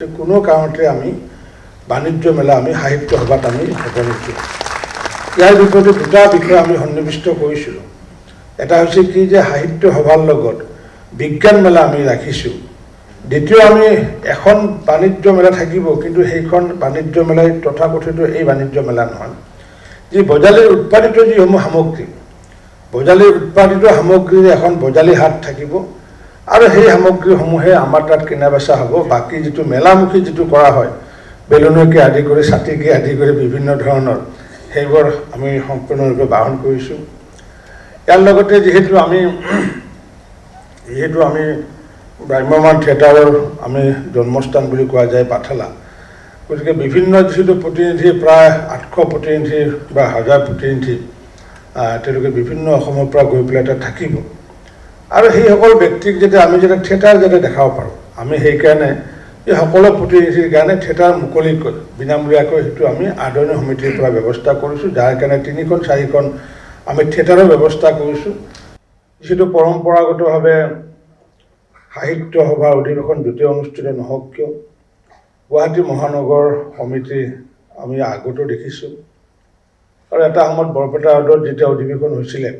কোনো কাৰণতে আমি বাণিজ্য মেলা আমি সাহিত্য সভাত আমি হ'ব নিদিওঁ। ইয়াৰ ভিতৰতে দুটা বিষয় আমি সন্নিৱিষ্ট কৰিছিলোঁ। এটা হৈছে কি যে সাহিত্য সভাৰ লগত বিজ্ঞান মেলা আমি ৰাখিছোঁ। দ্বিতীয় আমি এখন বাণিজ্য মেলা থাকিব, কিন্তু সেইখন বাণিজ্য মেলাই তথাকথিত এই বাণিজ্য মেলা নহয়। যি বজালীৰ উৎপাদিত যিসমূহ সামগ্ৰী, বজালীৰ উৎপাদিত সামগ্ৰীৰে এখন বজালী হাট থাকিব আৰু সেই সামগ্ৰীসমূহে আমাৰ তাত কিনা বেচা হ'ব। বাকী যিটো মেলামুখী যিটো কৰা হয়, বেলুনকে আদি কৰি ছাতিকে আদি কৰি বিভিন্ন ধৰণৰ, সেইবোৰ আমি সম্পূৰ্ণৰূপে বাহন কৰিছোঁ। ইয়াৰ লগতে যিহেতু আমি ভ্ৰাম্যমান থিয়েটাৰৰ আমি জন্মস্থান বুলি কোৱা যায় পাঠশালা, গতিকে বিভিন্ন যিহেতু প্ৰতিনিধি প্ৰায় 800 প্ৰতিনিধি বা 1000 প্ৰতিনিধি তেওঁলোকে বিভিন্ন অসমৰ পৰা গৈ পেলাই তাত থাকিব আৰু সেইসকল ব্যক্তিক যাতে আমি থিয়েটাৰ যাতে দেখাব পাৰোঁ, আমি সেইকাৰণে এই সকলো প্ৰতিনিধিৰ কাৰণে থিয়েটাৰ মুকলিকৈ বিনামূলীয়াকৈ সেইটো আমি আদৰণি সমিতিৰ পৰা ব্যৱস্থা কৰিছোঁ, যাৰ কাৰণে 3-4খন আমি থিয়েটাৰৰ ব্যৱস্থা কৰিছোঁ। যিহেতু পৰম্পৰাগতভাৱে সাহিত্য সভাৰ অধিৱেশন দ্বিতীয় অনুষ্ঠিত নহওক কিয়, গুৱাহাটী মহানগৰ সমিতি আমি আগতো দেখিছোঁ আৰু এটা সময়ত বৰপেটা ৰোডত যেতিয়া অধিৱেশন হৈছিলে,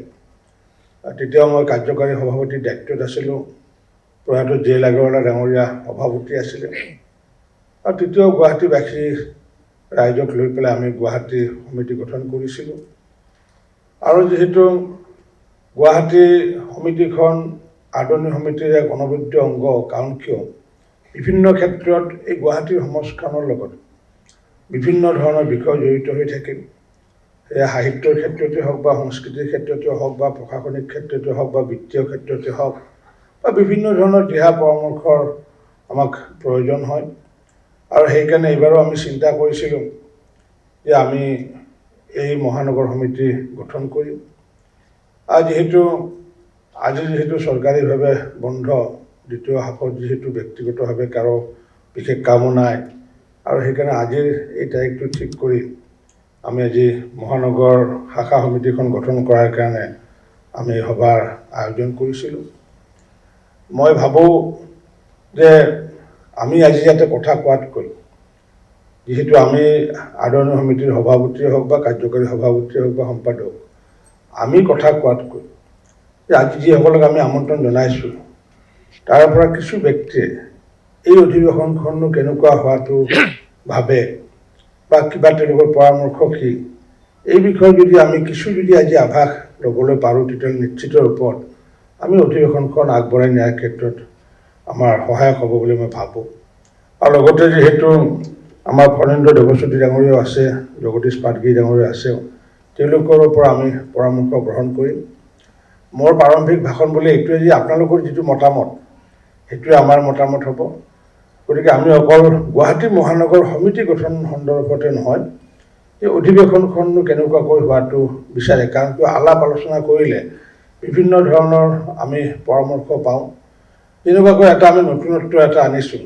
তেতিয়া মই কাৰ্যকাৰী সভাপতিৰ দায়িত্বত আছিলোঁ। প্ৰয়াত জে আগৰৱালা ডাঙৰীয়া সভাপতি আছিলে আৰু তেতিয়াও গুৱাহাটীবাসী ৰাইজক লৈ পেলাই আমি গুৱাহাটী সমিতি গঠন কৰিছিলোঁ। আৰু যিহেতু গুৱাহাটী সমিতিখন আদৰণি সমিতিৰ এক অনবদ্য অংগ, কাৰণ কিয় বিভিন্ন ক্ষেত্ৰত এই গুৱাহাটীৰ সমাজখনৰ লগত বিভিন্ন ধৰণৰ বিষয় জড়িত হৈ থাকিল। সেয়া সাহিত্যৰ ক্ষেত্ৰতে হওক বা সংস্কৃতিৰ ক্ষেত্ৰতে হওক বা প্ৰশাসনিক ক্ষেত্ৰতে হওক বা বিত্তীয় ক্ষেত্ৰতে হওক বা বিভিন্ন ধৰণৰ দিহা পৰামৰ্শৰ আমাক প্ৰয়োজন হয়। আৰু সেইকাৰণে এইবাৰো আমি চিন্তা কৰিছিলোঁ যে আমি এই মহানগৰ সমিতি গঠন কৰিম। আৰু আজি যিহেতু চৰকাৰীভাৱে বন্ধ, দ্বিতীয় হাফত যিহেতু ব্যক্তিগতভাৱে কাৰো বিশেষ কামো নাই, আৰু সেইকাৰণে আজিৰ এই তাৰিখটো ঠিক কৰি আমি আজি মহানগৰ শাখা সমিতিখন গঠন কৰাৰ কাৰণে আমি সভাৰ আয়োজন কৰিছিলোঁ। মই ভাবোঁ যে আমি আজি ইয়াতে কথা কোৱাতকৈ, যিহেতু আমি আদৰণি সমিতিৰ সভাপতিয়ে হওক বা কাৰ্যকাৰী সভাপতিয়ে হওক বা সম্পাদক, আমি কথা কোৱাতকৈ যে আজি যিসকলক আমি আমন্ত্ৰণ জনাইছোঁ তাৰ পৰা কিছু ব্যক্তিয়ে এই অধিৱেশনখনো কেনেকুৱা হোৱাটো ভাবে বা কিবা তেওঁলোকৰ পৰামৰ্শ কি, এই বিষয়ে যদি আমি কিছু আজি আভাস ল'বলৈ পাৰোঁ, তেতিয়াহ'লে নিশ্চিত ৰূপত আমি অধিৱেশনখন আগবঢ়াই নিয়াৰ ক্ষেত্ৰত আমাৰ সহায়ক হ'ব বুলি মই ভাবোঁ। আৰু লগতে যিহেতু আমাৰ ফণীন্দ্ৰ দেৱজ্যোতি ডাঙৰীয়াও আছে, জগদীশ পাটগিৰি ডাঙৰীয়া আছে, তেওঁলোকৰ পৰা আমি পৰামৰ্শ গ্ৰহণ কৰিম। মোৰ প্ৰাৰম্ভিক ভাষণ বুলি এইটোৱে যে আপোনালোকৰ যিটো মতামত সেইটোৱে আমাৰ মতামত হ'ব। গতিকে আমি অকল গুৱাহাটী মহানগৰ সমিতি গঠন সন্দৰ্ভতে নহয়, এই অধিৱেশনখনো কেনেকুৱাকৈ হোৱাটো বিচাৰে, কাৰণ কিয় আলাপ আলোচনা কৰিলে বিভিন্ন ধৰণৰ আমি পৰামৰ্শ পাওঁ। তেনেকুৱাকৈ আমি নতুনত্ব এটা আনিছোঁ।